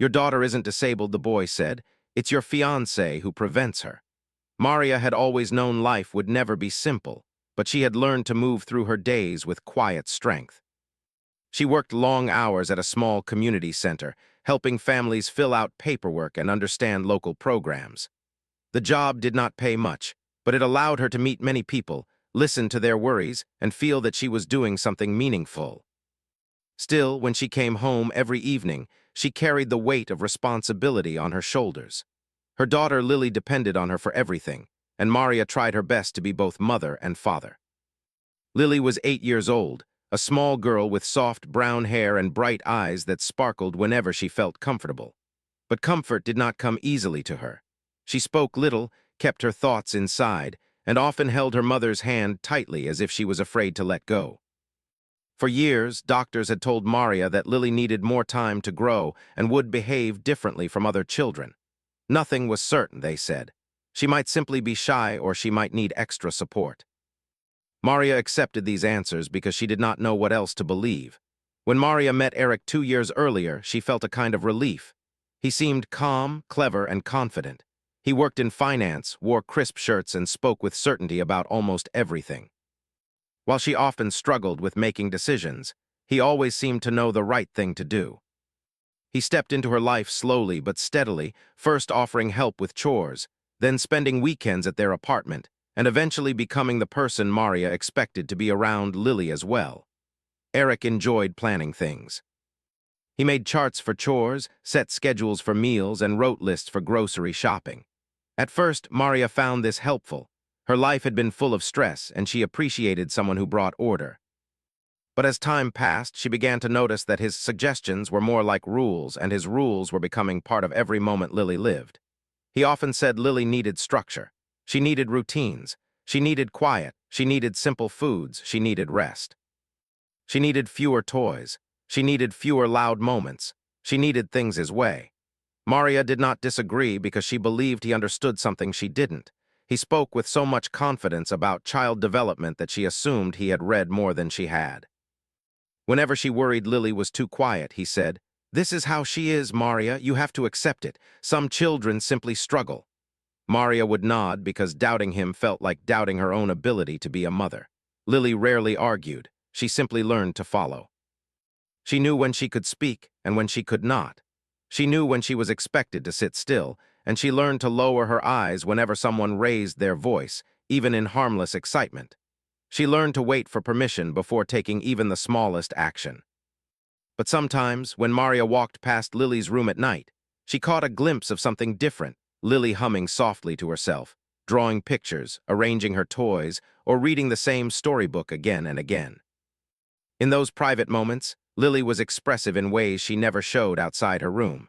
Your daughter isn't disabled, the boy said. It's your fiancé who prevents her. Maria had always known life would never be simple, but she had learned to move through her days with quiet strength. She worked long hours at a small community center, helping families fill out paperwork and understand local programs. The job did not pay much, but it allowed her to meet many people, listen to their worries, and feel that she was doing something meaningful. Still, when she came home every evening, she carried the weight of responsibility on her shoulders. Her daughter Lily depended on her for everything, and Maria tried her best to be both mother and father. Lily was 8 years old, a small girl with soft brown hair and bright eyes that sparkled whenever she felt comfortable. But comfort did not come easily to her. She spoke little, kept her thoughts inside, and often held her mother's hand tightly as if she was afraid to let go. For years, doctors had told Maria that Lily needed more time to grow and would behave differently from other children. Nothing was certain, they said. She might simply be shy or she might need extra support. Maria accepted these answers because she did not know what else to believe. When Maria met Eric 2 years earlier, she felt a kind of relief. He seemed calm, clever, and confident. He worked in finance, wore crisp shirts, and spoke with certainty about almost everything. While she often struggled with making decisions, he always seemed to know the right thing to do. He stepped into her life slowly but steadily, first offering help with chores, then spending weekends at their apartment, and eventually becoming the person Maria expected to be around Lily as well. Eric enjoyed planning things. He made charts for chores, set schedules for meals, and wrote lists for grocery shopping. At first, Maria found this helpful. Her life had been full of stress, and she appreciated someone who brought order. But as time passed, she began to notice that his suggestions were more like rules, and his rules were becoming part of every moment Lily lived. He often said Lily needed structure. She needed routines. She needed quiet. She needed simple foods. She needed rest. She needed fewer toys. She needed fewer loud moments. She needed things his way. Maria did not disagree because she believed he understood something she didn't. He spoke with so much confidence about child development that she assumed he had read more than she had. Whenever she worried Lily was too quiet, he said, "This is how she is, Maria. You have to accept it. Some children simply struggle." Maria would nod because doubting him felt like doubting her own ability to be a mother. Lily rarely argued. She simply learned to follow. She knew when she could speak and when she could not. She knew when she was expected to sit still, and she learned to lower her eyes whenever someone raised their voice, even in harmless excitement. She learned to wait for permission before taking even the smallest action. But sometimes, when Maria walked past Lily's room at night, she caught a glimpse of something different, Lily humming softly to herself, drawing pictures, arranging her toys, or reading the same storybook again and again. In those private moments, Lily was expressive in ways she never showed outside her room.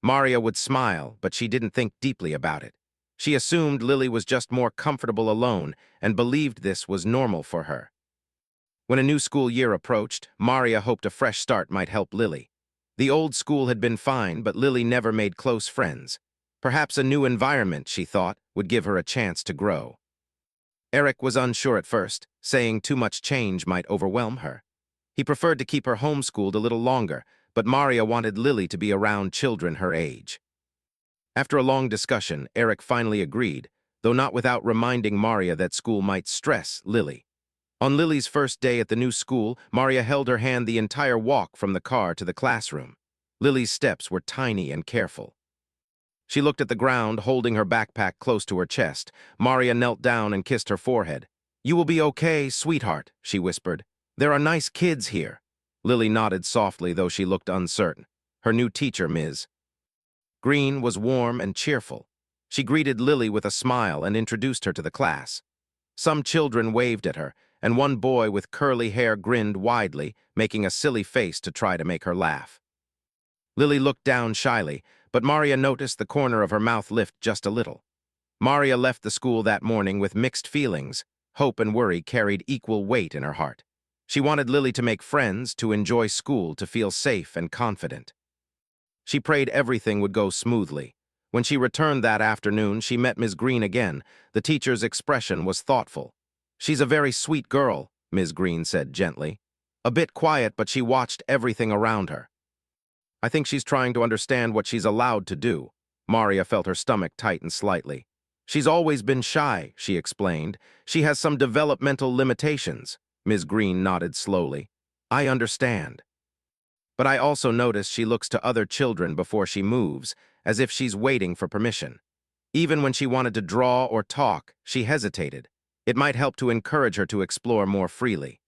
Maria would smile, but she didn't think deeply about it. She assumed Lily was just more comfortable alone and believed this was normal for her. When a new school year approached, Maria hoped a fresh start might help Lily. The old school had been fine, but Lily never made close friends. Perhaps a new environment, she thought, would give her a chance to grow. Eric was unsure at first, saying too much change might overwhelm her. He preferred to keep her homeschooled a little longer, but Maria wanted Lily to be around children her age. After a long discussion, Eric finally agreed, though not without reminding Maria that school might stress Lily. On Lily's first day at the new school, Maria held her hand the entire walk from the car to the classroom. Lily's steps were tiny and careful. She looked at the ground, holding her backpack close to her chest. Maria knelt down and kissed her forehead. "You will be okay, sweetheart," she whispered. "There are nice kids here." Lily nodded softly, though she looked uncertain. Her new teacher, Ms. Green, was warm and cheerful. She greeted Lily with a smile and introduced her to the class. Some children waved at her, and one boy with curly hair grinned widely, making a silly face to try to make her laugh. Lily looked down shyly, but Maria noticed the corner of her mouth lift just a little. Maria left the school that morning with mixed feelings. Hope and worry carried equal weight in her heart. She wanted Lily to make friends, to enjoy school, to feel safe and confident. She prayed everything would go smoothly. When she returned that afternoon, she met Ms. Green again. The teacher's expression was thoughtful. "She's a very sweet girl," Ms. Green said gently. "A bit quiet, but she watched everything around her." I think she's trying to understand what she's allowed to do. Maria felt her stomach tighten slightly. She's always been shy, she explained. She has some developmental limitations. Ms. Green nodded slowly. I understand. But I also notice she looks to other children before she moves, as if she's waiting for permission. Even when she wanted to draw or talk, she hesitated. It might help to encourage her to explore more freely.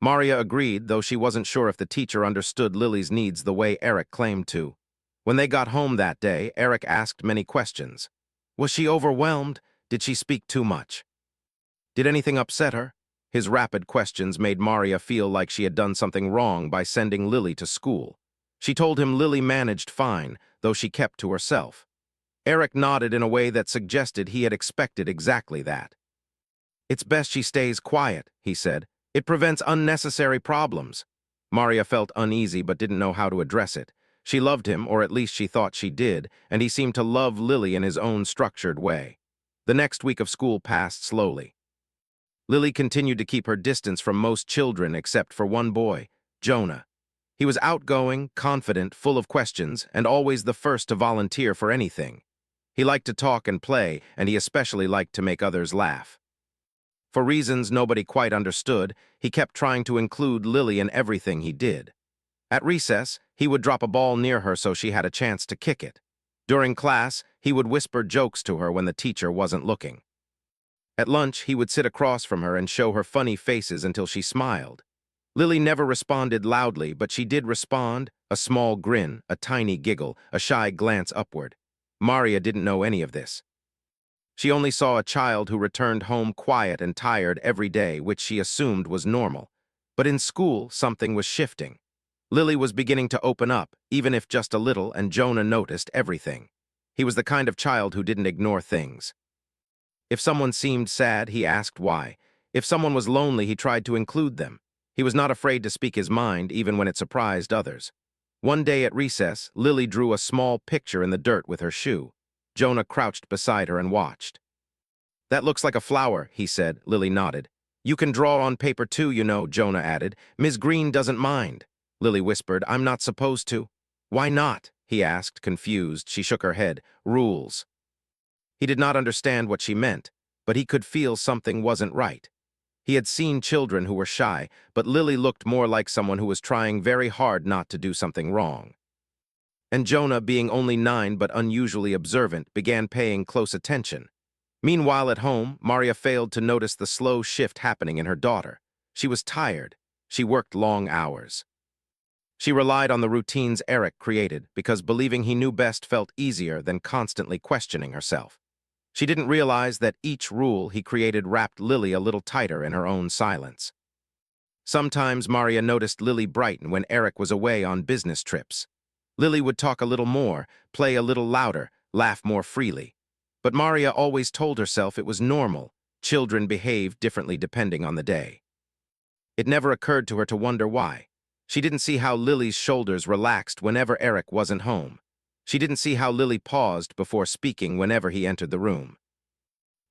Maria agreed, though she wasn't sure if the teacher understood Lily's needs the way Eric claimed to. When they got home that day, Eric asked many questions. Was she overwhelmed? Did she speak too much? Did anything upset her? His rapid questions made Maria feel like she had done something wrong by sending Lily to school. She told him Lily managed fine, though she kept to herself. Eric nodded in a way that suggested he had expected exactly that. It's best she stays quiet, he said. It prevents unnecessary problems. Maria felt uneasy but didn't know how to address it. She loved him, or at least she thought she did, and he seemed to love Lily in his own structured way. The next week of school passed slowly. Lily continued to keep her distance from most children except for one boy, Jonah. He was outgoing, confident, full of questions, and always the first to volunteer for anything. He liked to talk and play, and he especially liked to make others laugh. For reasons nobody quite understood, he kept trying to include Lily in everything he did. At recess, he would drop a ball near her so she had a chance to kick it. During class, he would whisper jokes to her when the teacher wasn't looking. At lunch, he would sit across from her and show her funny faces until she smiled. Lily never responded loudly, but she did respond, a small grin, a tiny giggle, a shy glance upward. Maria didn't know any of this. She only saw a child who returned home quiet and tired every day, which she assumed was normal. But in school, something was shifting. Lily was beginning to open up, even if just a little, and Jonah noticed everything. He was the kind of child who didn't ignore things. If someone seemed sad, he asked why. If someone was lonely, he tried to include them. He was not afraid to speak his mind, even when it surprised others. One day at recess, Lily drew a small picture in the dirt with her shoe. Jonah crouched beside her and watched. That looks like a flower, he said. Lily nodded. You can draw on paper too, you know, Jonah added. Ms. Green doesn't mind. Lily whispered, I'm not supposed to. Why not? He asked, confused. She shook her head. Rules. He did not understand what she meant, but he could feel something wasn't right. He had seen children who were shy, but Lily looked more like someone who was trying very hard not to do something wrong. And Jonah, being only 9 but unusually observant, began paying close attention. Meanwhile at home, Maria failed to notice the slow shift happening in her daughter. She was tired. She worked long hours. She relied on the routines Eric created because believing he knew best felt easier than constantly questioning herself. She didn't realize that each rule he created wrapped Lily a little tighter in her own silence. Sometimes Maria noticed Lily brighten when Eric was away on business trips. Lily would talk a little more, play a little louder, laugh more freely. But Maria always told herself it was normal. Children behaved differently depending on the day. It never occurred to her to wonder why. She didn't see how Lily's shoulders relaxed whenever Eric wasn't home. She didn't see how Lily paused before speaking whenever he entered the room.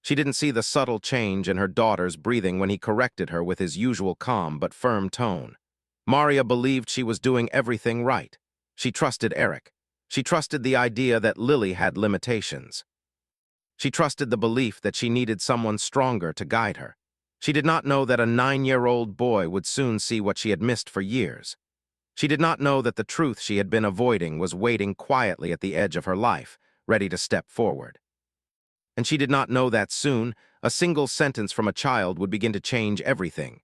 She didn't see the subtle change in her daughter's breathing when he corrected her with his usual calm but firm tone. Maria believed she was doing everything right. She trusted Eric. She trusted the idea that Lily had limitations. She trusted the belief that she needed someone stronger to guide her. She did not know that a 9-year-old boy would soon see what she had missed for years. She did not know that the truth she had been avoiding was waiting quietly at the edge of her life, ready to step forward. And she did not know that soon, a single sentence from a child would begin to change everything.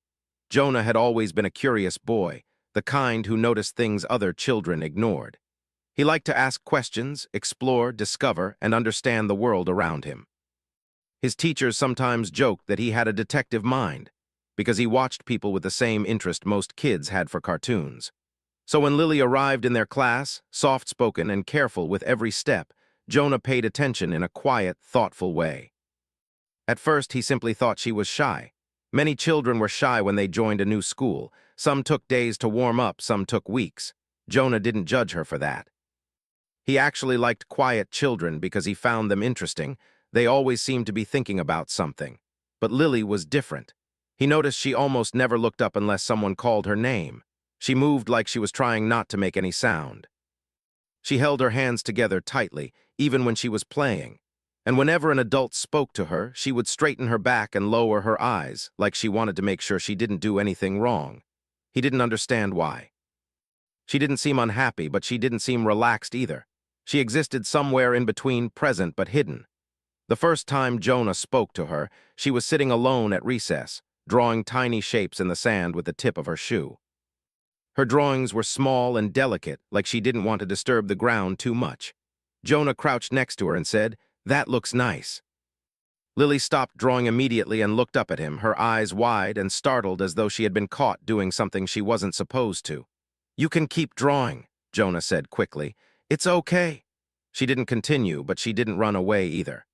Jonah had always been a curious boy, the kind who noticed things other children ignored. He liked to ask questions, explore, discover, and understand the world around him. His teachers sometimes joked that he had a detective mind, because he watched people with the same interest most kids had for cartoons. So when Lily arrived in their class, soft-spoken and careful with every step, Jonah paid attention in a quiet, thoughtful way. At first, he simply thought she was shy. Many children were shy when they joined a new school. Some took days to warm up, some took weeks. Jonah didn't judge her for that. He actually liked quiet children because he found them interesting. They always seemed to be thinking about something. But Lily was different. He noticed she almost never looked up unless someone called her name. She moved like she was trying not to make any sound. She held her hands together tightly, even when she was playing. And whenever an adult spoke to her, she would straighten her back and lower her eyes, like she wanted to make sure she didn't do anything wrong. He didn't understand why. She didn't seem unhappy, but she didn't seem relaxed either. She existed somewhere in between, present but hidden. The first time Jonah spoke to her, she was sitting alone at recess, drawing tiny shapes in the sand with the tip of her shoe. Her drawings were small and delicate, like she didn't want to disturb the ground too much. Jonah crouched next to her and said, "That looks nice." Lily stopped drawing immediately and looked up at him, her eyes wide and startled as though she had been caught doing something she wasn't supposed to. "You can keep drawing," Jonah said quickly. "It's okay." She didn't continue, but she didn't run away either.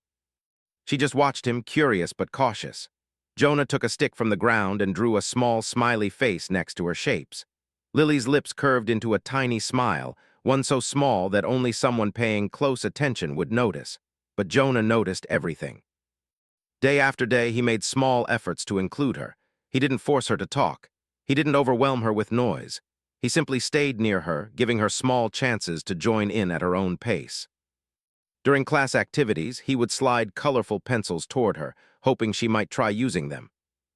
She just watched him, curious but cautious. Jonah took a stick from the ground and drew a small, smiley face next to her shapes. Lily's lips curved into a tiny smile, one so small that only someone paying close attention would notice. But Jonah noticed everything. Day after day, he made small efforts to include her. He didn't force her to talk. He didn't overwhelm her with noise. He simply stayed near her, giving her small chances to join in at her own pace. During class activities, he would slide colorful pencils toward her, hoping she might try using them.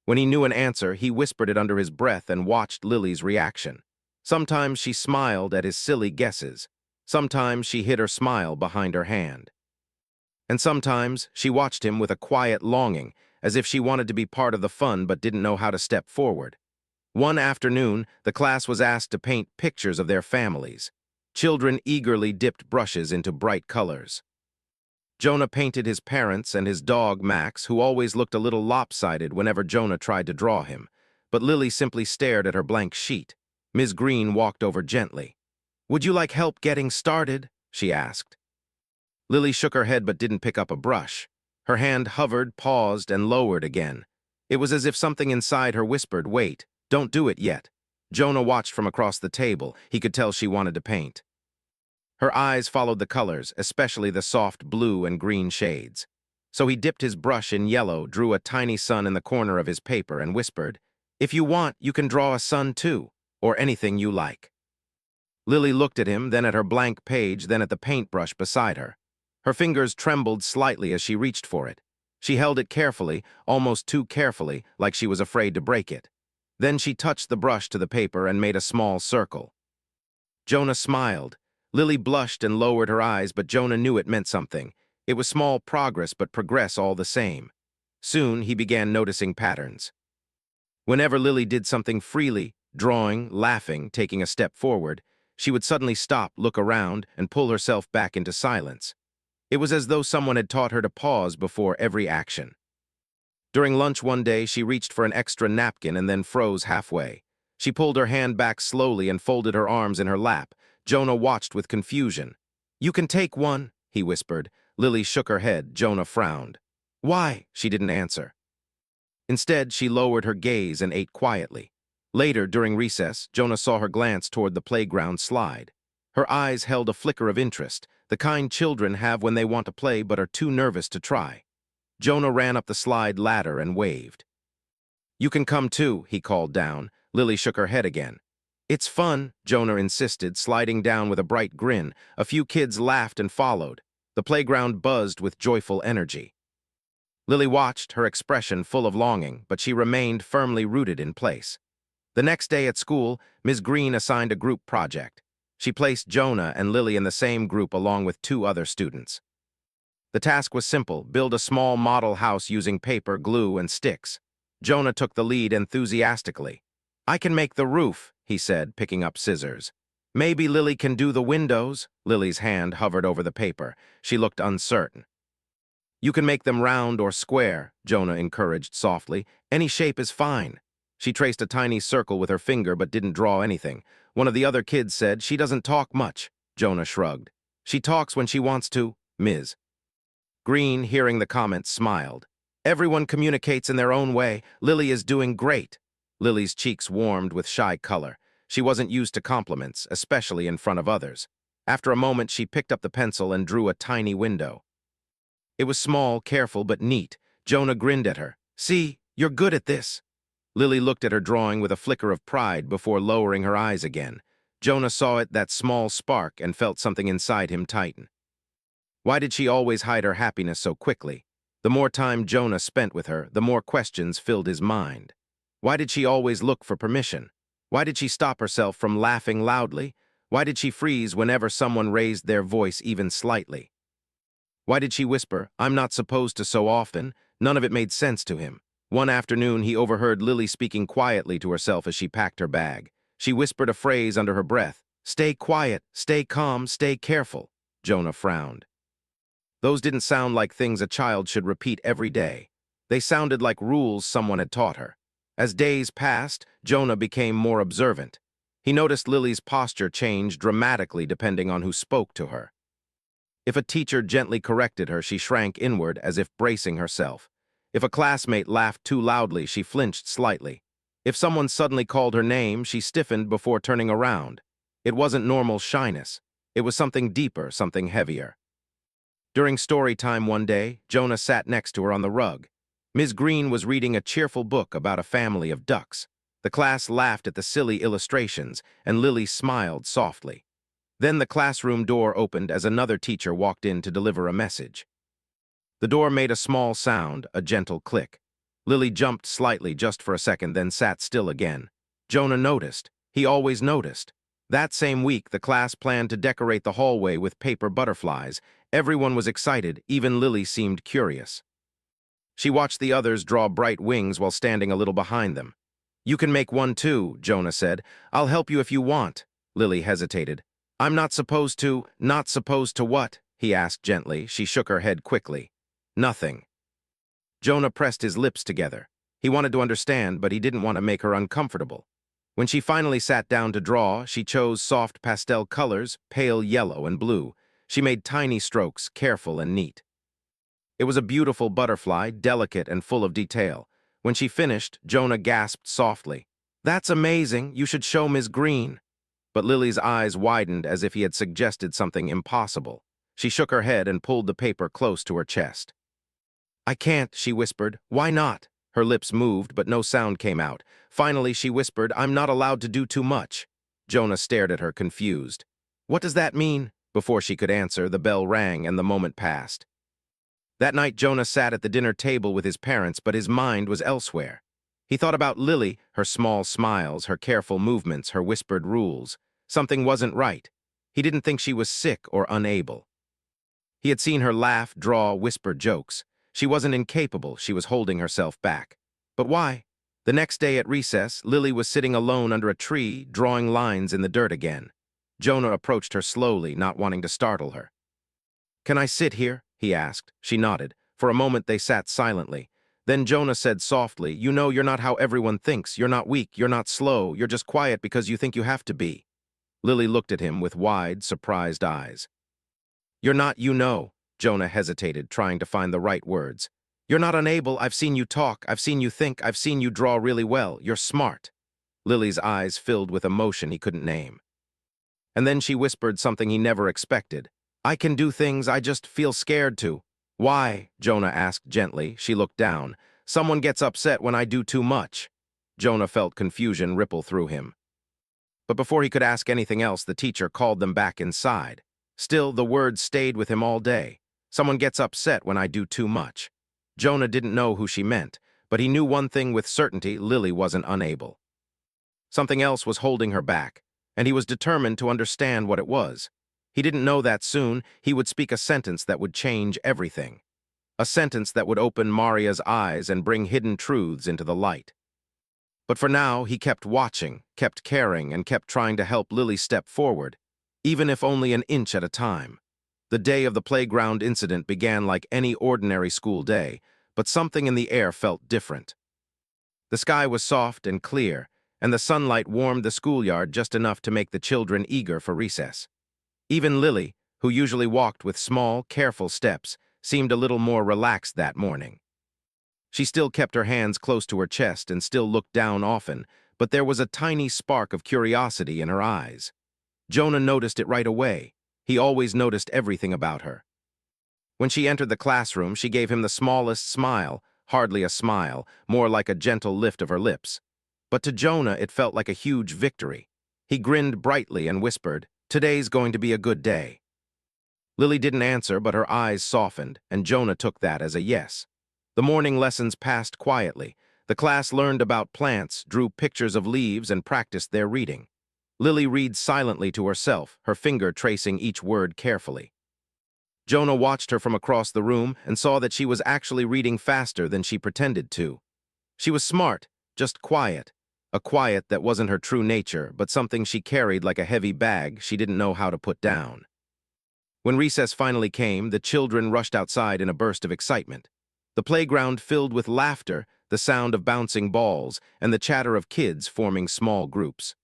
When he knew an answer, he whispered it under his breath and watched Lily's reaction. Sometimes she smiled at his silly guesses. Sometimes she hid her smile behind her hand. And sometimes she watched him with a quiet longing, as if she wanted to be part of the fun but didn't know how to step forward. One afternoon, the class was asked to paint pictures of their families. Children eagerly dipped brushes into bright colors. Jonah painted his parents and his dog Max, who always looked a little lopsided whenever Jonah tried to draw him. But Lily simply stared at her blank sheet. Ms. Green walked over gently. "Would you like help getting started?" she asked. Lily shook her head but didn't pick up a brush. Her hand hovered, paused, and lowered again. It was as if something inside her whispered, "Wait, don't do it yet." Jonah watched from across the table. He could tell she wanted to paint. Her eyes followed the colors, especially the soft blue and green shades. So he dipped his brush in yellow, drew a tiny sun in the corner of his paper, and whispered, "If you want, you can draw a sun too, or anything you like." Lily looked at him, then at her blank page, then at the paintbrush beside her. Her fingers trembled slightly as she reached for it. She held it carefully, almost too carefully, like she was afraid to break it. Then she touched the brush to the paper and made a small circle. Jonah smiled. Lily blushed and lowered her eyes, but Jonah knew it meant something. It was small progress, but progress all the same. Soon, he began noticing patterns. Whenever Lily did something freely, drawing, laughing, taking a step forward, she would suddenly stop, look around, and pull herself back into silence. It was as though someone had taught her to pause before every action. During lunch one day, she reached for an extra napkin and then froze halfway. She pulled her hand back slowly and folded her arms in her lap. Jonah watched with confusion. "You can take one," he whispered. Lily shook her head. Jonah frowned. "Why?" She didn't answer. Instead, she lowered her gaze and ate quietly. Later, during recess, Jonah saw her glance toward the playground slide. Her eyes held a flicker of interest, the kind children have when they want to play but are too nervous to try. Jonah ran up the slide ladder and waved. "You can come too," he called down. Lily shook her head again. "It's fun," Jonah insisted, sliding down with a bright grin. A few kids laughed and followed. The playground buzzed with joyful energy. Lily watched, her expression full of longing, but she remained firmly rooted in place. The next day at school, Ms. Green assigned a group project. She placed Jonah and Lily in the same group along with 2 other students. The task was simple: build a small model house using paper, glue, and sticks. Jonah took the lead enthusiastically. "I can make the roof," he said, picking up scissors. "Maybe Lily can do the windows." Lily's hand hovered over the paper. She looked uncertain. "You can make them round or square," Jonah encouraged softly. "Any shape is fine." She traced a tiny circle with her finger but didn't draw anything. One of the other kids said, "She doesn't talk much." Jonah shrugged. "She talks when she wants to." Ms. Green, hearing the comment, smiled. "Everyone communicates in their own way. Lily is doing great." Lily's cheeks warmed with shy color. She wasn't used to compliments, especially in front of others. After a moment, she picked up the pencil and drew a tiny window. It was small, careful, but neat. Jonah grinned at her. "See, you're good at this." Lily looked at her drawing with a flicker of pride before lowering her eyes again. Jonah saw it, that small spark, and felt something inside him tighten. Why did she always hide her happiness so quickly? The more time Jonah spent with her, the more questions filled his mind. Why did she always look for permission? Why did she stop herself from laughing loudly? Why did she freeze whenever someone raised their voice even slightly? Why did she whisper, "I'm not supposed to," so often? None of it made sense to him. One afternoon, he overheard Lily speaking quietly to herself as she packed her bag. She whispered a phrase under her breath, "Stay quiet, stay calm, stay careful." Jonah frowned. Those didn't sound like things a child should repeat every day. They sounded like rules someone had taught her. As days passed, Jonah became more observant. He noticed Lily's posture change dramatically depending on who spoke to her. If a teacher gently corrected her, she shrank inward as if bracing herself. If a classmate laughed too loudly, she flinched slightly. If someone suddenly called her name, she stiffened before turning around. It wasn't normal shyness. It was something deeper, something heavier. During story time one day, Jonah sat next to her on the rug. Ms. Green was reading a cheerful book about a family of ducks. The class laughed at the silly illustrations, and Lily smiled softly. Then the classroom door opened as another teacher walked in to deliver a message. The door made a small sound, a gentle click. Lily jumped slightly just for a second, then sat still again. Jonah noticed. He always noticed. That same week, the class planned to decorate the hallway with paper butterflies. Everyone was excited, even Lily seemed curious. She watched the others draw bright wings while standing a little behind them. "You can make one too," Jonah said. "I'll help you if you want." Lily hesitated. "I'm not supposed to." "Not supposed to what?" he asked gently. She shook her head quickly. "Nothing." Jonah pressed his lips together. He wanted to understand, but he didn't want to make her uncomfortable. When she finally sat down to draw, she chose soft pastel colors, pale yellow and blue. She made tiny strokes, careful and neat. It was a beautiful butterfly, delicate and full of detail. When she finished, Jonah gasped softly. "That's amazing. You should show Ms. Green." But Lily's eyes widened as if he had suggested something impossible. She shook her head and pulled the paper close to her chest. "I can't," she whispered. "Why not?" Her lips moved, but no sound came out. Finally, she whispered, "I'm not allowed to do too much." Jonah stared at her, confused. "What does that mean?" Before she could answer, the bell rang and the moment passed. That night, Jonah sat at the dinner table with his parents, but his mind was elsewhere. He thought about Lily, her small smiles, her careful movements, her whispered rules. Something wasn't right. He didn't think she was sick or unable. He had seen her laugh, draw, whisper jokes. She wasn't incapable, she was holding herself back. But why? The next day at recess, Lily was sitting alone under a tree, drawing lines in the dirt again. Jonah approached her slowly, not wanting to startle her. "Can I sit here?" he asked. She nodded. For a moment they sat silently. Then Jonah said softly, "You know, you're not how everyone thinks. You're not weak, you're not slow, you're just quiet because you think you have to be." Lily looked at him with wide, surprised eyes. "You're not, you know." Jonah hesitated, trying to find the right words. "You're not unable. I've seen you talk, I've seen you think, I've seen you draw really well. You're smart." Lily's eyes filled with emotion he couldn't name. And then she whispered something he never expected. "I can do things, I just feel scared to." "Why?" Jonah asked gently. She looked down. "Someone gets upset when I do too much." Jonah felt confusion ripple through him. But before he could ask anything else, the teacher called them back inside. Still, the words stayed with him all day. "Someone gets upset when I do too much." Jonah didn't know who she meant, but he knew one thing with certainty: Lily wasn't unable. Something else was holding her back, and he was determined to understand what it was. He didn't know that soon he would speak a sentence that would change everything. A sentence that would open Maria's eyes and bring hidden truths into the light. But for now, he kept watching, kept caring, and kept trying to help Lily step forward, even if only an inch at a time. The day of the playground incident began like any ordinary school day, but something in the air felt different. The sky was soft and clear, and the sunlight warmed the schoolyard just enough to make the children eager for recess. Even Lily, who usually walked with small, careful steps, seemed a little more relaxed that morning. She still kept her hands close to her chest and still looked down often, but there was a tiny spark of curiosity in her eyes. Jonah noticed it right away. He always noticed everything about her. When she entered the classroom, she gave him the smallest smile, hardly a smile, more like a gentle lift of her lips. But to Jonah, it felt like a huge victory. He grinned brightly and whispered, "Today's going to be a good day." Lily didn't answer, but her eyes softened, and Jonah took that as a yes. The morning lessons passed quietly. The class learned about plants, drew pictures of leaves, and practiced their reading. Lily read silently to herself, her finger tracing each word carefully. Jonah watched her from across the room and saw that she was actually reading faster than she pretended to. She was smart, just quiet. A quiet that wasn't her true nature, but something she carried like a heavy bag she didn't know how to put down. When recess finally came, the children rushed outside in a burst of excitement. The playground filled with laughter, the sound of bouncing balls, and the chatter of kids forming small groups.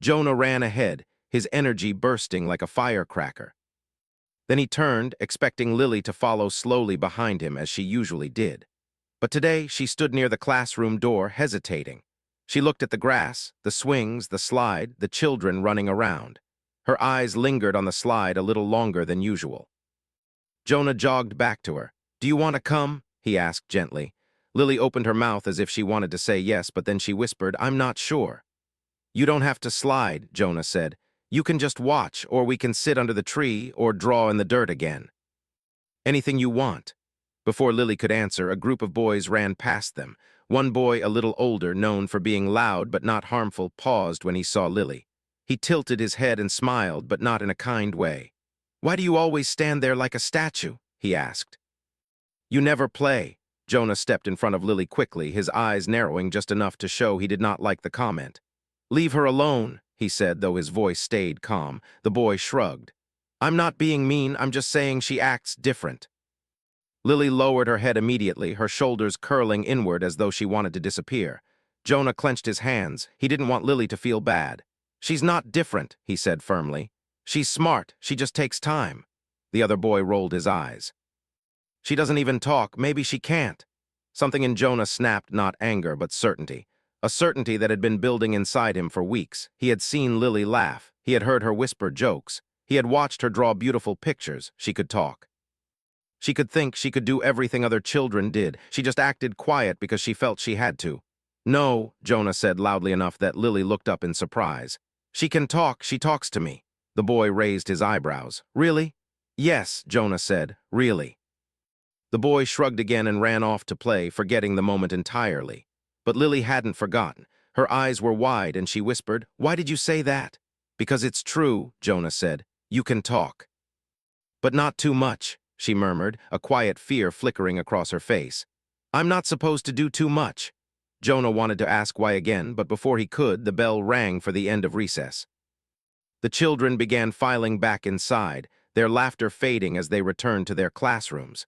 Jonah ran ahead, his energy bursting like a firecracker. Then he turned, expecting Lily to follow slowly behind him as she usually did. But today she stood near the classroom door, hesitating. She looked at the grass, the swings, the slide, the children running around. Her eyes lingered on the slide a little longer than usual. Jonah jogged back to her. "Do you want to come?" he asked gently. Lily opened her mouth as if she wanted to say yes, but then she whispered, "I'm not sure." "You don't have to slide," Jonah said. "You can just watch, or we can sit under the tree or draw in the dirt again. Anything you want." Before Lily could answer, a group of boys ran past them. One boy, a little older, known for being loud but not harmful, paused when he saw Lily. He tilted his head and smiled, but not in a kind way. "Why do you always stand there like a statue?" he asked. "You never play." Jonah stepped in front of Lily quickly, his eyes narrowing just enough to show he did not like the comment. "Leave her alone," he said, though his voice stayed calm. The boy shrugged. "I'm not being mean, I'm just saying she acts different." Lily lowered her head immediately, her shoulders curling inward as though she wanted to disappear. Jonah clenched his hands. He didn't want Lily to feel bad. "She's not different," he said firmly. "She's smart, she just takes time." The other boy rolled his eyes. "She doesn't even talk, maybe she can't." Something in Jonah snapped, not anger, but certainty. A certainty that had been building inside him for weeks. He had seen Lily laugh. He had heard her whisper jokes. He had watched her draw beautiful pictures. She could talk. She could think, she could do everything other children did. She just acted quiet because she felt she had to. "No," Jonah said loudly enough that Lily looked up in surprise. "She can talk, she talks to me." The boy raised his eyebrows. "Really?" "Yes," Jonah said, "really." The boy shrugged again and ran off to play, forgetting the moment entirely. But Lily hadn't forgotten. Her eyes were wide and she whispered, "Why did you say that?" "Because it's true," Jonah said. "You can talk." "But not too much," she murmured, a quiet fear flickering across her face. "I'm not supposed to do too much." Jonah wanted to ask why again, but before he could, the bell rang for the end of recess. The children began filing back inside, their laughter fading as they returned to their classrooms.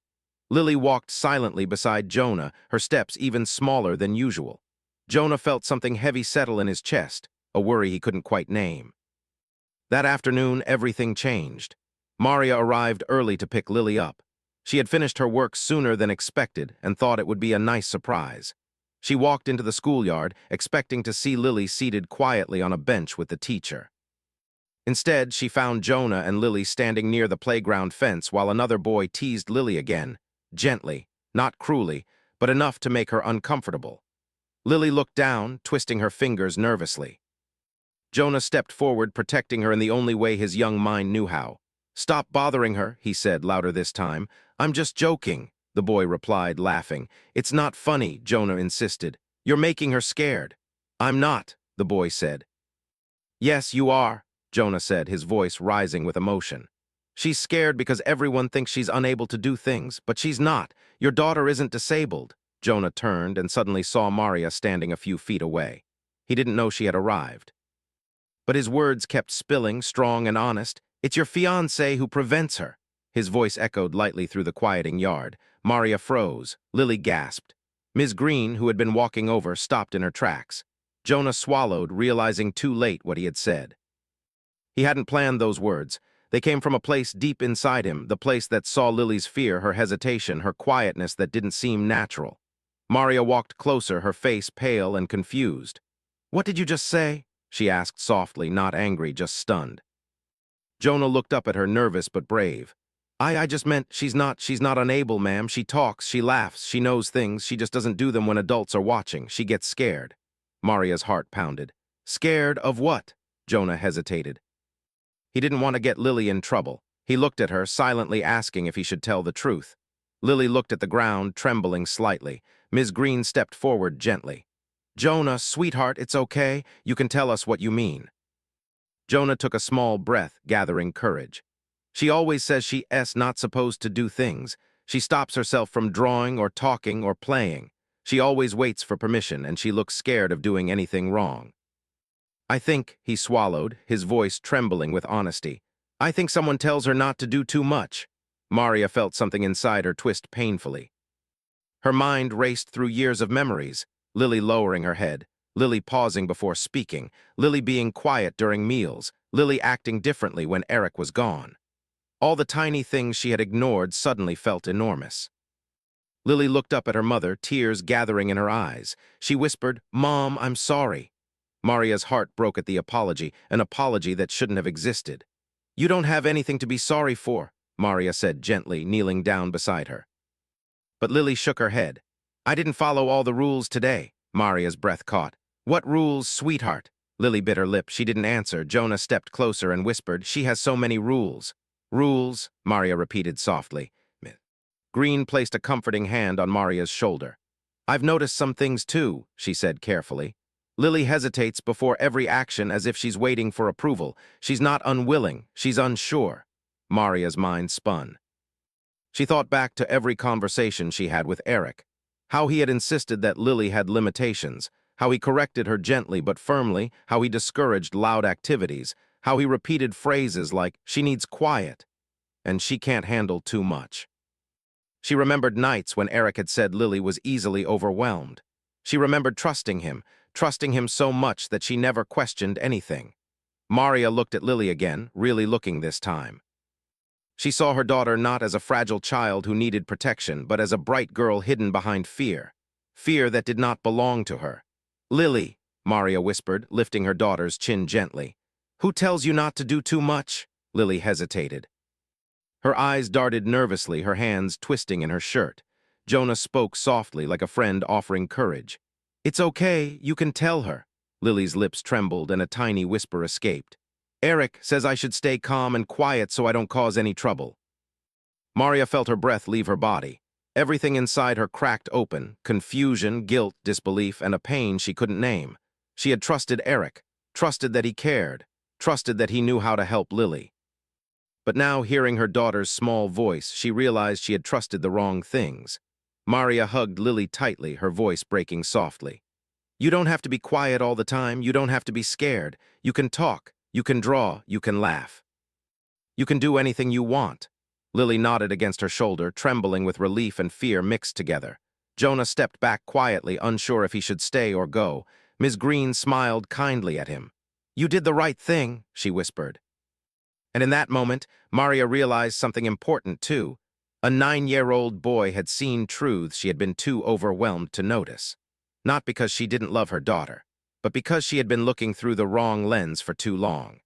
Lily walked silently beside Jonah, her steps even smaller than usual. Jonah felt something heavy settle in his chest, a worry he couldn't quite name. That afternoon, everything changed. Maria arrived early to pick Lily up. She had finished her work sooner than expected and thought it would be a nice surprise. She walked into the schoolyard, expecting to see Lily seated quietly on a bench with the teacher. Instead, she found Jonah and Lily standing near the playground fence while another boy teased Lily again, gently, not cruelly, but enough to make her uncomfortable. Lily looked down, twisting her fingers nervously. Jonah stepped forward, protecting her in the only way his young mind knew how. "Stop bothering her," he said, louder this time. "I'm just joking," the boy replied, laughing. "It's not funny," Jonah insisted. "You're making her scared." "I'm not," the boy said. "Yes, you are," Jonah said, his voice rising with emotion. "She's scared because everyone thinks she's unable to do things, but she's not. Your daughter isn't disabled." Jonah turned and suddenly saw Maria standing a few feet away. He didn't know she had arrived. But his words kept spilling, strong and honest. "It's your fiancée who prevents her." His voice echoed lightly through the quieting yard. Maria froze. Lily gasped. Ms. Green, who had been walking over, stopped in her tracks. Jonah swallowed, realizing too late what he had said. He hadn't planned those words. They came from a place deep inside him, the place that saw Lily's fear, her hesitation, her quietness that didn't seem natural. Maria walked closer, her face pale and confused. "What did you just say?" she asked softly, not angry, just stunned. Jonah looked up at her, nervous but brave. I just meant she's not unable, ma'am. She talks, she laughs, she knows things, she just doesn't do them when adults are watching. She gets scared." Maria's heart pounded. "Scared of what?" Jonah hesitated. He didn't want to get Lily in trouble. He looked at her, silently asking if he should tell the truth. Lily looked at the ground, trembling slightly. Ms. Green stepped forward gently. "Jonah, sweetheart, it's okay. You can tell us what you mean." Jonah took a small breath, gathering courage. "She always says she's not supposed to do things. She stops herself from drawing or talking or playing. She always waits for permission, and she looks scared of doing anything wrong." "I think," he swallowed, his voice trembling with honesty, "I think someone tells her not to do too much." Maria felt something inside her twist painfully. Her mind raced through years of memories, Lily lowering her head, Lily pausing before speaking, Lily being quiet during meals, Lily acting differently when Eric was gone. All the tiny things she had ignored suddenly felt enormous. Lily looked up at her mother, tears gathering in her eyes. She whispered, "Mom, I'm sorry." Maria's heart broke at the apology, an apology that shouldn't have existed. "You don't have anything to be sorry for," Maria said gently, kneeling down beside her. But Lily shook her head. "I didn't follow all the rules today." Maria's breath caught. "What rules, sweetheart?" Lily bit her lip. She didn't answer. Jonah stepped closer and whispered, "She has so many rules." "Rules," Maria repeated softly. Green placed a comforting hand on Maria's shoulder. "I've noticed some things too," she said carefully. "Lily hesitates before every action as if she's waiting for approval. She's not unwilling, she's unsure." Maria's mind spun. She thought back to every conversation she had with Eric, how he had insisted that Lily had limitations, how he corrected her gently but firmly, how he discouraged loud activities, how he repeated phrases like, "She needs quiet," and "She can't handle too much." She remembered nights when Eric had said Lily was easily overwhelmed. She remembered trusting him so much that she never questioned anything. Maria looked at Lily again, really looking this time. She saw her daughter not as a fragile child who needed protection, but as a bright girl hidden behind fear. Fear that did not belong to her. "Lily," Maria whispered, lifting her daughter's chin gently. "Who tells you not to do too much?" Lily hesitated. Her eyes darted nervously, her hands twisting in her shirt. Jonah spoke softly, like a friend offering courage. "It's okay, you can tell her." Lily's lips trembled and a tiny whisper escaped. "Eric says I should stay calm and quiet so I don't cause any trouble." Maria felt her breath leave her body. Everything inside her cracked open, confusion, guilt, disbelief, and a pain she couldn't name. She had trusted Eric, trusted that he cared, trusted that he knew how to help Lily. But now, hearing her daughter's small voice, she realized she had trusted the wrong things. Maria hugged Lily tightly, her voice breaking softly. "You don't have to be quiet all the time. You don't have to be scared. You can talk. You can draw. You can laugh. You can do anything you want." Lily nodded against her shoulder, trembling with relief and fear mixed together. Jonah stepped back quietly, unsure if he should stay or go. Ms. Green smiled kindly at him. "You did the right thing," she whispered. And in that moment, Maria realized something important, too. A 9-year-old boy had seen truths she had been too overwhelmed to notice. Not because she didn't love her daughter, but because she had been looking through the wrong lens for too long.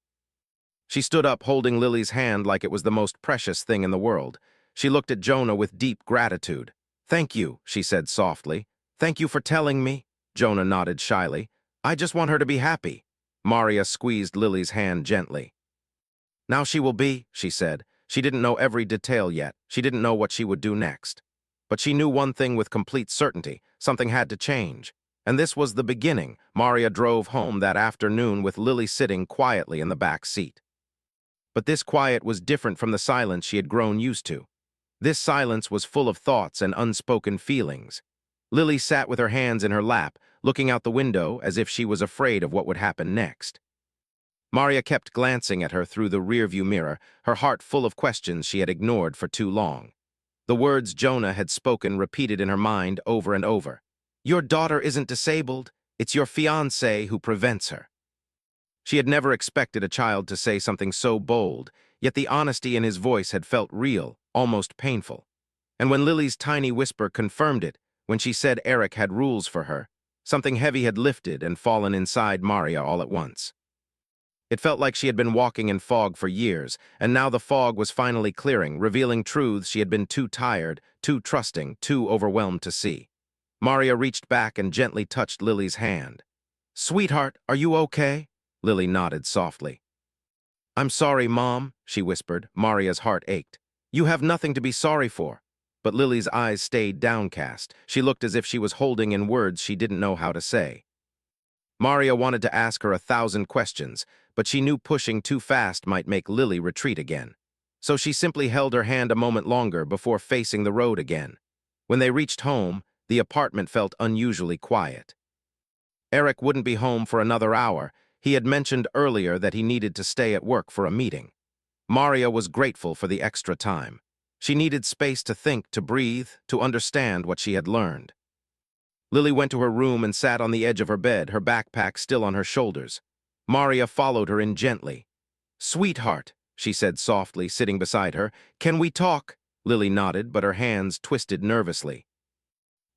She stood up, holding Lily's hand like it was the most precious thing in the world. She looked at Jonah with deep gratitude. "Thank you," she said softly. "Thank you for telling me." Jonah nodded shyly. "I just want her to be happy." Maria squeezed Lily's hand gently. "Now she will be," she said. She didn't know every detail yet. She didn't know what she would do next. But she knew one thing with complete certainty. Something had to change. And this was the beginning. Maria drove home that afternoon with Lily sitting quietly in the back seat. But this quiet was different from the silence she had grown used to. This silence was full of thoughts and unspoken feelings. Lily sat with her hands in her lap, looking out the window as if she was afraid of what would happen next. Maria kept glancing at her through the rearview mirror, her heart full of questions she had ignored for too long. The words Jonah had spoken repeated in her mind over and over. "Your daughter isn't disabled. It's your fiancé who prevents her." She had never expected a child to say something so bold, yet the honesty in his voice had felt real, almost painful. And when Lily's tiny whisper confirmed it, when she said Eric had rules for her, something heavy had lifted and fallen inside Maria all at once. It felt like she had been walking in fog for years, and now the fog was finally clearing, revealing truths she had been too tired, too trusting, too overwhelmed to see. Maria reached back and gently touched Lily's hand. "Sweetheart, are you okay?" Lily nodded softly. I'm sorry, Mom, she whispered. Maria's heart ached. You have nothing to be sorry for. But Lily's eyes stayed downcast. She looked as if she was holding in words she didn't know how to say. Maria wanted to ask her 1,000 questions, but she knew pushing too fast might make Lily retreat again. So she simply held her hand a moment longer before facing the road again. When they reached home, the apartment felt unusually quiet. Eric wouldn't be home for another hour. He had mentioned earlier that he needed to stay at work for a meeting. Maria was grateful for the extra time. She needed space to think, to breathe, to understand what she had learned. Lily went to her room and sat on the edge of her bed, her backpack still on her shoulders. Maria followed her in gently. "Sweetheart," she said softly, sitting beside her, "can we talk?" Lily nodded, but her hands twisted nervously.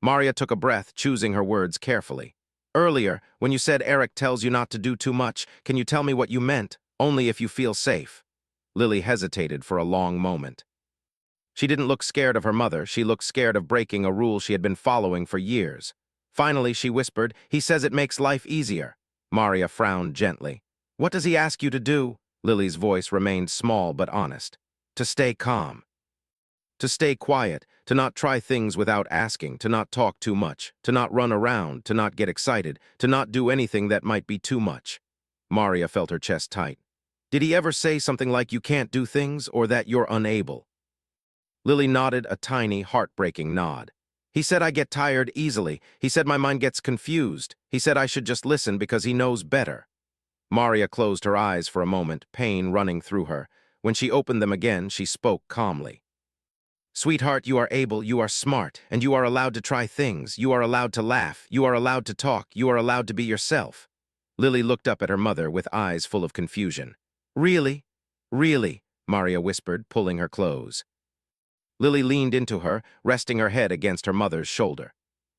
Maria took a breath, choosing her words carefully. "Earlier, when you said Eric tells you not to do too much, can you tell me what you meant? Only if you feel safe." Lily hesitated for a long moment. She didn't look scared of her mother. She looked scared of breaking a rule she had been following for years. Finally, she whispered, "He says it makes life easier." Maria frowned gently. "What does he ask you to do?" Lily's voice remained small but honest. "To stay calm. To stay quiet, to not try things without asking, to not talk too much, to not run around, to not get excited, to not do anything that might be too much." Maria felt her chest tight. "Did he ever say something like you can't do things or that you're unable?" Lily nodded a tiny, heartbreaking nod. "He said I get tired easily. He said my mind gets confused. He said I should just listen because he knows better." Maria closed her eyes for a moment, pain running through her. When she opened them again, she spoke calmly. "Sweetheart, you are able, you are smart, and you are allowed to try things. You are allowed to laugh. You are allowed to talk. You are allowed to be yourself." Lily looked up at her mother with eyes full of confusion. "Really? Really?" Maria whispered, pulling her close. Lily leaned into her, resting her head against her mother's shoulder.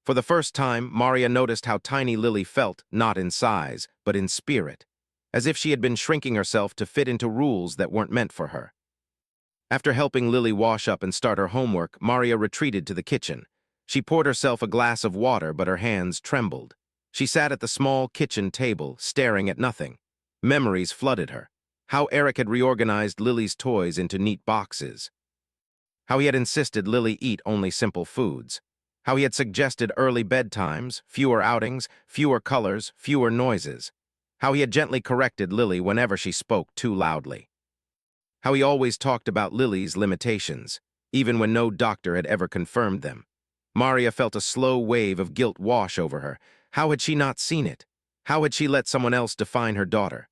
For the first time, Maria noticed how tiny Lily felt, not in size, but in spirit, as if she had been shrinking herself to fit into rules that weren't meant for her. After helping Lily wash up and start her homework, Maria retreated to the kitchen. She poured herself a glass of water, but her hands trembled. She sat at the small kitchen table, staring at nothing. Memories flooded her. How Eric had reorganized Lily's toys into neat boxes. How he had insisted Lily eat only simple foods. How he had suggested early bedtimes, fewer outings, fewer colors, fewer noises. How he had gently corrected Lily whenever she spoke too loudly. How he always talked about Lily's limitations, even when no doctor had ever confirmed them. Maria felt a slow wave of guilt wash over her. How had she not seen it? How had she let someone else define her daughter?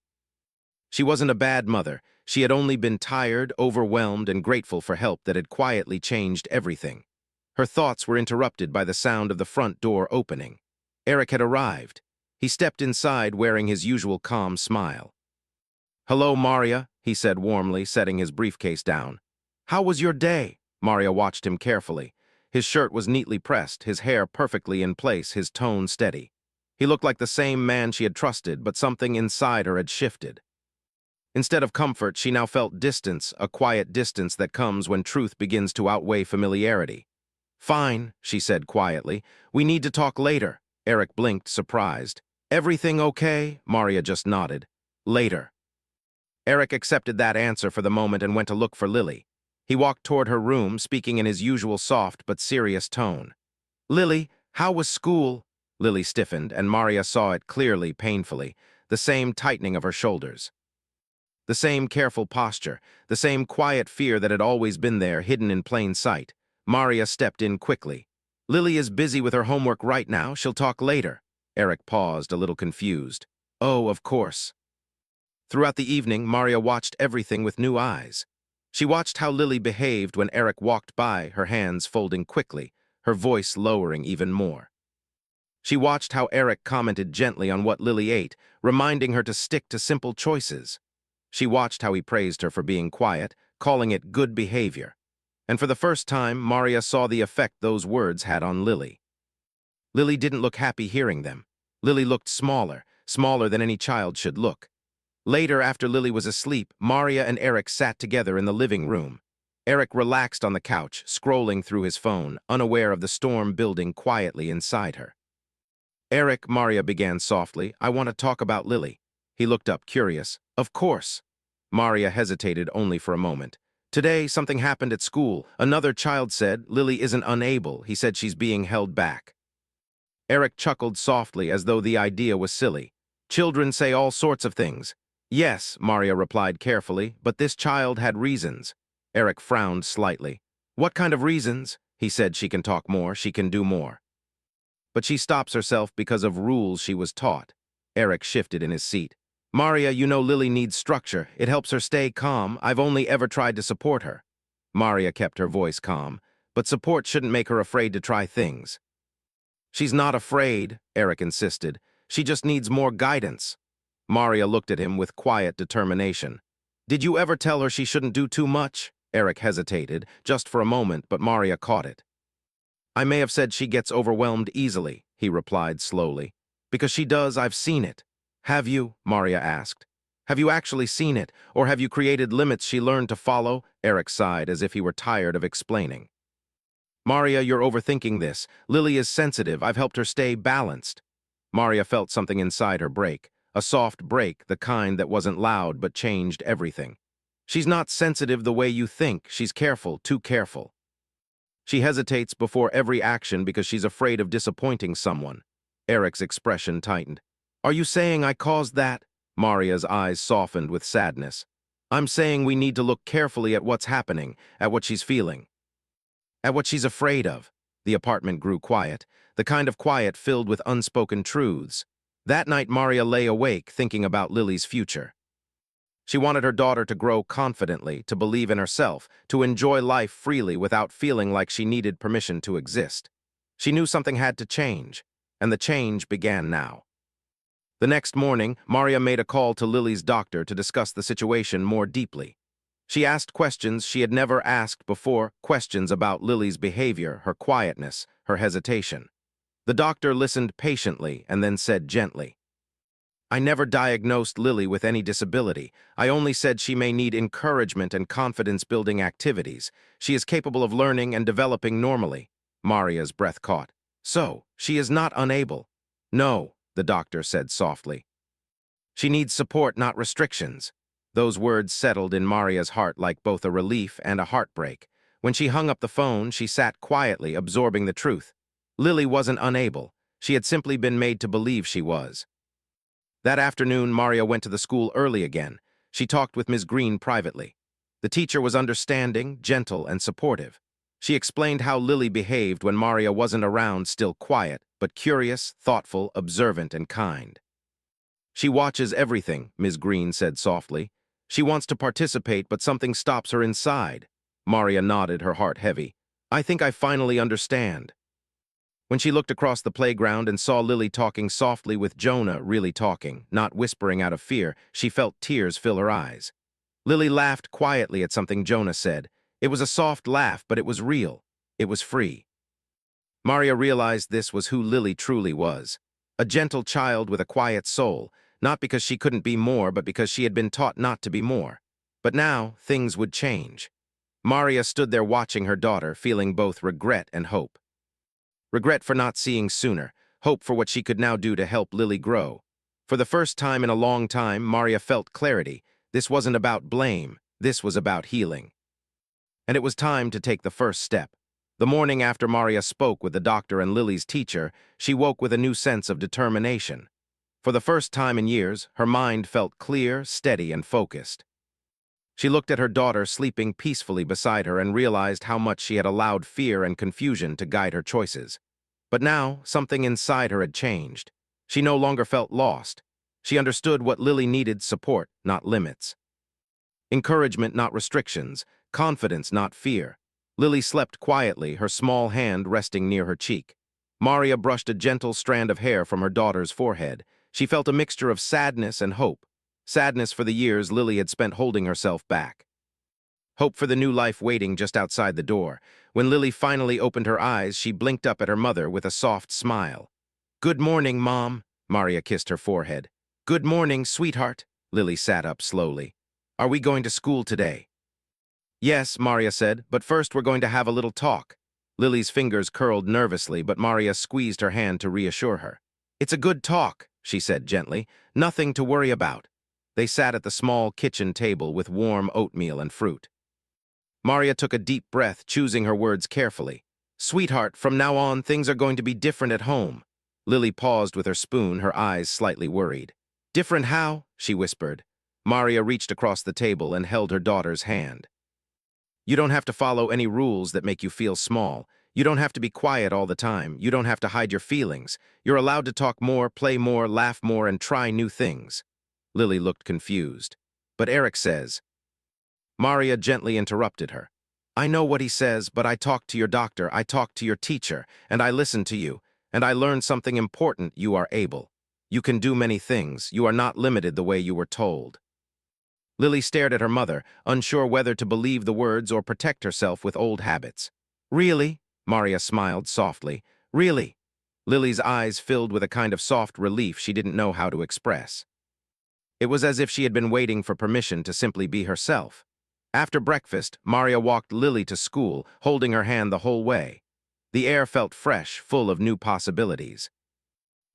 She wasn't a bad mother. She had only been tired, overwhelmed, and grateful for help that had quietly changed everything. Her thoughts were interrupted by the sound of the front door opening. Eric had arrived. He stepped inside wearing his usual calm smile. "Hello, Maria," he said warmly, setting his briefcase down. "How was your day?" Maria watched him carefully. His shirt was neatly pressed, his hair perfectly in place, his tone steady. He looked like the same man she had trusted, but something inside her had shifted. Instead of comfort, she now felt distance, a quiet distance that comes when truth begins to outweigh familiarity. "Fine," she said quietly. "We need to talk later." Eric blinked, surprised. "Everything okay?" Maria just nodded. "Later." Eric accepted that answer for the moment and went to look for Lily. He walked toward her room, speaking in his usual soft but serious tone. "Lily, how was school?" Lily stiffened, and Maria saw it clearly, painfully, the same tightening of her shoulders. The same careful posture, the same quiet fear that had always been there, hidden in plain sight. Maria stepped in quickly. "Lily is busy with her homework right now. She'll talk later." Eric paused, a little confused. "Oh, of course." Throughout the evening, Maria watched everything with new eyes. She watched how Lily behaved when Eric walked by, her hands folding quickly, her voice lowering even more. She watched how Eric commented gently on what Lily ate, reminding her to stick to simple choices. She watched how he praised her for being quiet, calling it good behavior. And for the first time, Maria saw the effect those words had on Lily. Lily didn't look happy hearing them. Lily looked smaller, smaller than any child should look. Later, after Lily was asleep, Maria and Eric sat together in the living room. Eric relaxed on the couch, scrolling through his phone, unaware of the storm building quietly inside her. "Eric," Maria began softly, "I want to talk about Lily." He looked up, curious. Of course. Maria hesitated only for a moment. Today, something happened at school. Another child said, Lily isn't unable. He said she's being held back. Eric chuckled softly as though the idea was silly. Children say all sorts of things. Yes, Maria replied carefully, but this child had reasons. Eric frowned slightly. What kind of reasons? He said she can talk more, she can do more. But she stops herself because of rules she was taught. Eric shifted in his seat. Maria, you know Lily needs structure. It helps her stay calm. I've only ever tried to support her. Maria kept her voice calm, but support shouldn't make her afraid to try things. She's not afraid, Eric insisted. She just needs more guidance. Maria looked at him with quiet determination. Did you ever tell her she shouldn't do too much? Eric hesitated, just for a moment, but Maria caught it. I may have said she gets overwhelmed easily, he replied slowly. Because she does, I've seen it. Have you? Maria asked. Have you actually seen it, or have you created limits she learned to follow? Eric sighed as if he were tired of explaining. Maria, you're overthinking this. Lily is sensitive. I've helped her stay balanced. Maria felt something inside her break. A soft break, the kind that wasn't loud but changed everything. She's not sensitive the way you think. She's careful, too careful. She hesitates before every action because she's afraid of disappointing someone. Eric's expression tightened. Are you saying I caused that? Maria's eyes softened with sadness. I'm saying we need to look carefully at what's happening, at what she's feeling, at what she's afraid of. The apartment grew quiet, the kind of quiet filled with unspoken truths. That night Maria lay awake thinking about Lily's future. She wanted her daughter to grow confidently, to believe in herself, to enjoy life freely without feeling like she needed permission to exist. She knew something had to change, and the change began now. The next morning, Maria made a call to Lily's doctor to discuss the situation more deeply. She asked questions she had never asked before, questions about Lily's behavior, her quietness, her hesitation. The doctor listened patiently and then said gently, I never diagnosed Lily with any disability. I only said she may need encouragement and confidence-building activities. She is capable of learning and developing normally. Maria's breath caught. So, she is not unable. No, the doctor said softly. She needs support, not restrictions. Those words settled in Maria's heart like both a relief and a heartbreak. When she hung up the phone, she sat quietly, absorbing the truth. Lily wasn't unable. She had simply been made to believe she was. That afternoon, Maria went to the school early again. She talked with Ms. Green privately. The teacher was understanding, gentle, and supportive. She explained how Lily behaved when Maria wasn't around, still quiet, but curious, thoughtful, observant, and kind. She watches everything, Ms. Green said softly. She wants to participate, but something stops her inside. Maria nodded, her heart heavy. I think I finally understand. When she looked across the playground and saw Lily talking softly with Jonah, really talking, not whispering out of fear, she felt tears fill her eyes. Lily laughed quietly at something Jonah said. It was a soft laugh, but it was real. It was free. Maria realized this was who Lily truly was. A gentle child with a quiet soul, not because she couldn't be more, but because she had been taught not to be more. But now, things would change. Maria stood there watching her daughter, feeling both regret and hope. Regret for not seeing sooner, hope for what she could now do to help Lily grow. For the first time in a long time, Maria felt clarity. This wasn't about blame, this was about healing. And it was time to take the first step. The morning after Maria spoke with the doctor and Lily's teacher, she woke with a new sense of determination. For the first time in years, her mind felt clear, steady, and focused. She looked at her daughter sleeping peacefully beside her and realized how much she had allowed fear and confusion to guide her choices. But now, something inside her had changed. She no longer felt lost. She understood what Lily needed: support, not limits. Encouragement, not restrictions. Confidence, not fear. Lily slept quietly, her small hand resting near her cheek. Maria brushed a gentle strand of hair from her daughter's forehead. She felt a mixture of sadness and hope. Sadness for the years Lily had spent holding herself back. Hope for the new life waiting just outside the door. When Lily finally opened her eyes, she blinked up at her mother with a soft smile. Good morning, Mom. Maria kissed her forehead. Good morning, sweetheart. Lily sat up slowly. Are we going to school today? Yes, Maria said, but first we're going to have a little talk. Lily's fingers curled nervously, but Maria squeezed her hand to reassure her. It's a good talk, she said gently. Nothing to worry about. They sat at the small kitchen table with warm oatmeal and fruit. Maria took a deep breath, choosing her words carefully. Sweetheart, from now on, things are going to be different at home. Lily paused with her spoon, her eyes slightly worried. Different how? She whispered. Maria reached across the table and held her daughter's hand. You don't have to follow any rules that make you feel small. You don't have to be quiet all the time. You don't have to hide your feelings. You're allowed to talk more, play more, laugh more, and try new things. Lily looked confused. But Eric says. Maria gently interrupted her. I know what he says, but I talked to your doctor, I talked to your teacher, and I listened to you, and I learned something important. You are able. You can do many things. You are not limited the way you were told. Lily stared at her mother, unsure whether to believe the words or protect herself with old habits. Really? Maria smiled softly. Really? Lily's eyes filled with a kind of soft relief she didn't know how to express. It was as if she had been waiting for permission to simply be herself. After breakfast, Maria walked Lily to school, holding her hand the whole way. The air felt fresh, full of new possibilities.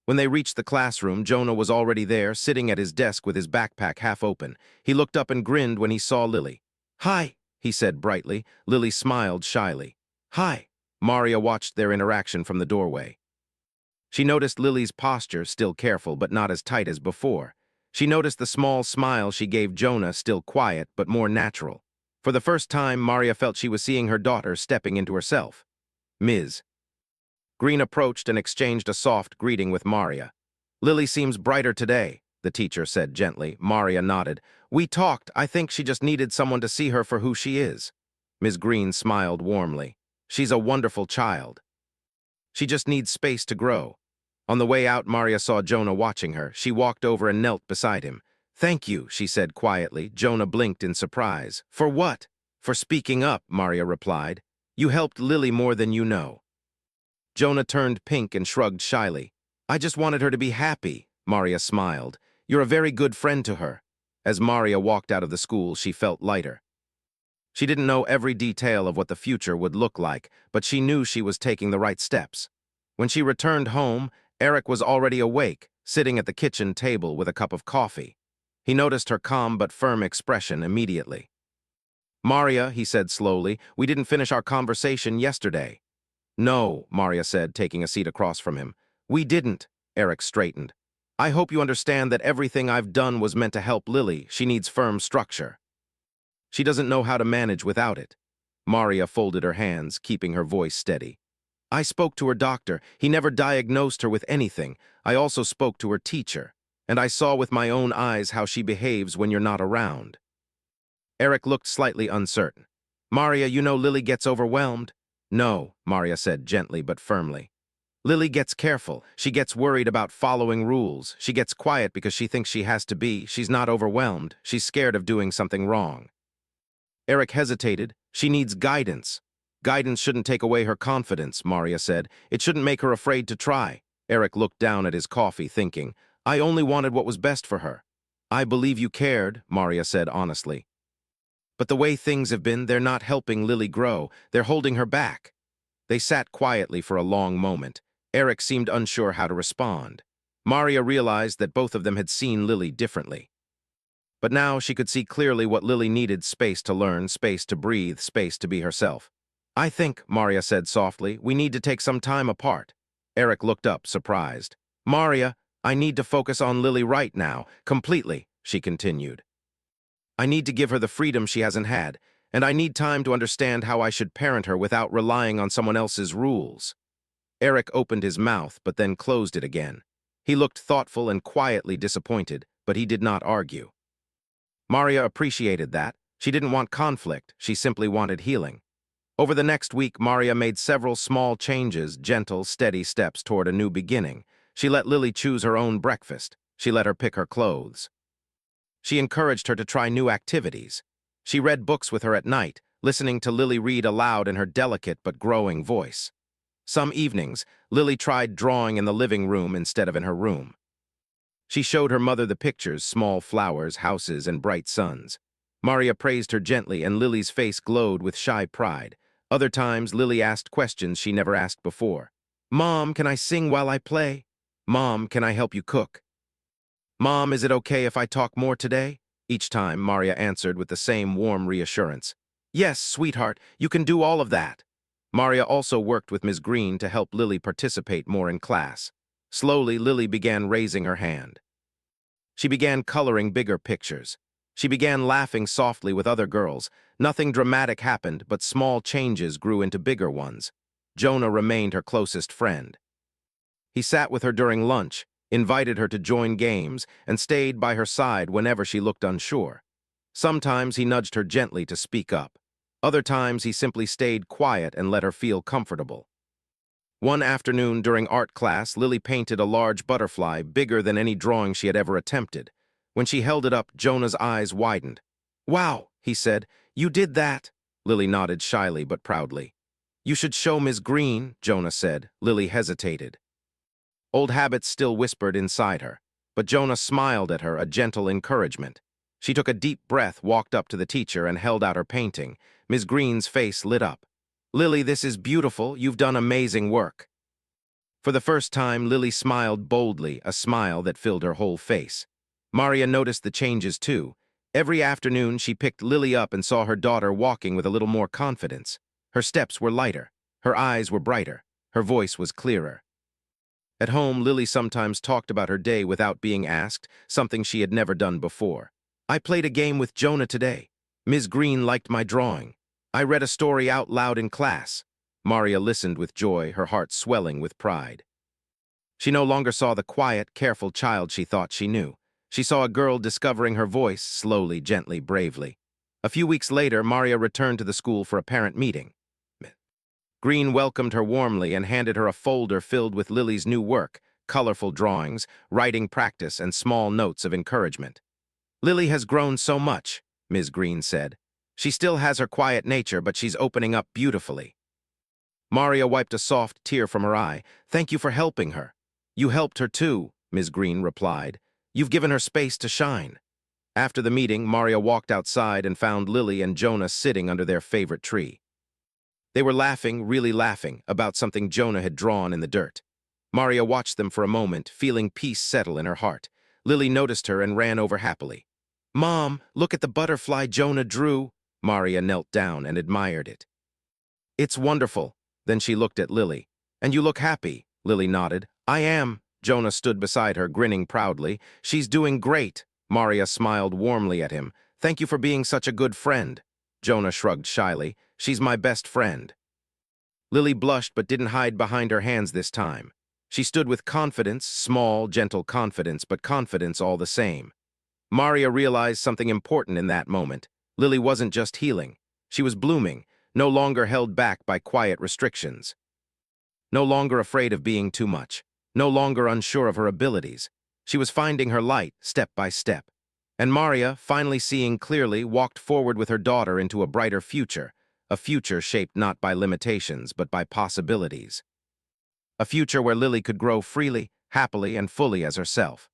When they reached the classroom, Jonah was already there, sitting at his desk with his backpack half open. He looked up and grinned when he saw Lily. Hi, he said brightly. Lily smiled shyly. Hi. Maria watched their interaction from the doorway. She noticed Lily's posture, still careful but not as tight as before. She noticed the small smile she gave Jonah, still quiet but more natural. For the first time, Maria felt she was seeing her daughter stepping into herself. Ms. Green approached and exchanged a soft greeting with Maria. Lily seems brighter today, the teacher said gently. Maria nodded. We talked. I think she just needed someone to see her for who she is. Ms. Green smiled warmly. She's a wonderful child. She just needs space to grow. On the way out, Maria saw Jonah watching her. She walked over and knelt beside him. Thank you, she said quietly. Jonah blinked in surprise. For what? For speaking up, Maria replied. You helped Lily more than you know. Jonah turned pink and shrugged shyly. I just wanted her to be happy, Maria smiled. You're a very good friend to her. As Maria walked out of the school, she felt lighter. She didn't know every detail of what the future would look like, but she knew she was taking the right steps. When she returned home, Eric was already awake, sitting at the kitchen table with a cup of coffee. He noticed her calm but firm expression immediately. Maria, he said slowly, we didn't finish our conversation yesterday. No, Maria said, taking a seat across from him. We didn't, Eric straightened. I hope you understand that everything I've done was meant to help Lily. She needs firm structure. She doesn't know how to manage without it. Maria folded her hands, keeping her voice steady. I spoke to her doctor. He never diagnosed her with anything. I also spoke to her teacher, and I saw with my own eyes how she behaves when you're not around. Eric looked slightly uncertain. Maria, you know Lily gets overwhelmed. No, Maria said gently but firmly. Lily gets careful. She gets worried about following rules. She gets quiet because she thinks she has to be. She's not overwhelmed. She's scared of doing something wrong. Eric hesitated. She needs guidance. Guidance shouldn't take away her confidence, Maria said. It shouldn't make her afraid to try. Eric looked down at his coffee, thinking, I only wanted what was best for her. I believe you cared, Maria said honestly. But the way things have been, they're not helping Lily grow. They're holding her back. They sat quietly for a long moment. Eric seemed unsure how to respond. Maria realized that both of them had seen Lily differently. But now she could see clearly what Lily needed: space to learn, space to breathe, space to be herself. I think, Maria said softly, we need to take some time apart. Eric looked up, surprised. Maria, I need to focus on Lily right now, completely, she continued. I need to give her the freedom she hasn't had, and I need time to understand how I should parent her without relying on someone else's rules. Eric opened his mouth, but then closed it again. He looked thoughtful and quietly disappointed, but he did not argue. Maria appreciated that. She didn't want conflict, she simply wanted healing. Over the next week, Maria made several small changes, gentle, steady steps toward a new beginning. She let Lily choose her own breakfast. She let her pick her clothes. She encouraged her to try new activities. She read books with her at night, listening to Lily read aloud in her delicate but growing voice. Some evenings, Lily tried drawing in the living room instead of in her room. She showed her mother the pictures, small flowers, houses, and bright suns. Maria praised her gently, and Lily's face glowed with shy pride. Other times, Lily asked questions she never asked before. Mom, can I sing while I play? Mom, can I help you cook? "Mom, is it okay if I talk more today?" Each time, Maria answered with the same warm reassurance. "Yes, sweetheart, you can do all of that." Maria also worked with Ms. Green to help Lily participate more in class. Slowly, Lily began raising her hand. She began coloring bigger pictures. She began laughing softly with other girls. Nothing dramatic happened, but small changes grew into bigger ones. Jonah remained her closest friend. He sat with her during lunch, invited her to join games, and stayed by her side whenever she looked unsure. Sometimes he nudged her gently to speak up. Other times he simply stayed quiet and let her feel comfortable. One afternoon during art class, Lily painted a large butterfly bigger than any drawing she had ever attempted. When she held it up, Jonah's eyes widened. "Wow," he said, "you did that." Lily nodded shyly but proudly. "You should show Miss Green," Jonah said. Lily hesitated. Old habits still whispered inside her, but Jonah smiled at her, a gentle encouragement. She took a deep breath, walked up to the teacher, and held out her painting. Miss Green's face lit up. "Lily, this is beautiful. You've done amazing work." For the first time, Lily smiled boldly, a smile that filled her whole face. Maria noticed the changes too. Every afternoon, she picked Lily up and saw her daughter walking with a little more confidence. Her steps were lighter, her eyes were brighter, her voice was clearer. At home, Lily sometimes talked about her day without being asked, something she had never done before. "I played a game with Jonah today. Ms. Green liked my drawing. I read a story out loud in class." Maria listened with joy, her heart swelling with pride. She no longer saw the quiet, careful child she thought she knew. She saw a girl discovering her voice, slowly, gently, bravely. A few weeks later, Maria returned to the school for a parent meeting. Green welcomed her warmly and handed her a folder filled with Lily's new work, colorful drawings, writing practice, and small notes of encouragement. "Lily has grown so much," Ms. Green said. "She still has her quiet nature, but she's opening up beautifully." Maria wiped a soft tear from her eye. "Thank you for helping her." "You helped her too," Ms. Green replied. "You've given her space to shine." After the meeting, Maria walked outside and found Lily and Jonah sitting under their favorite tree. They were laughing, really laughing, about something Jonah had drawn in the dirt. Maria watched them for a moment, feeling peace settle in her heart. Lily noticed her and ran over happily. "Mom, look at the butterfly Jonah drew." Maria knelt down and admired it. "It's wonderful." Then she looked at Lily. "And you look happy." Lily nodded. "I am." Jonah stood beside her, grinning proudly. "She's doing great." Maria smiled warmly at him. "Thank you for being such a good friend." Jonah shrugged shyly. "She's my best friend." Lily blushed but didn't hide behind her hands this time. She stood with confidence, small, gentle confidence, but confidence all the same. Maria realized something important in that moment. Lily wasn't just healing. She was blooming, no longer held back by quiet restrictions. No longer afraid of being too much. No longer unsure of her abilities. She was finding her light, step by step. And Maria, finally seeing clearly, walked forward with her daughter into a brighter future, a future shaped not by limitations, but by possibilities. A future where Lily could grow freely, happily, and fully as herself.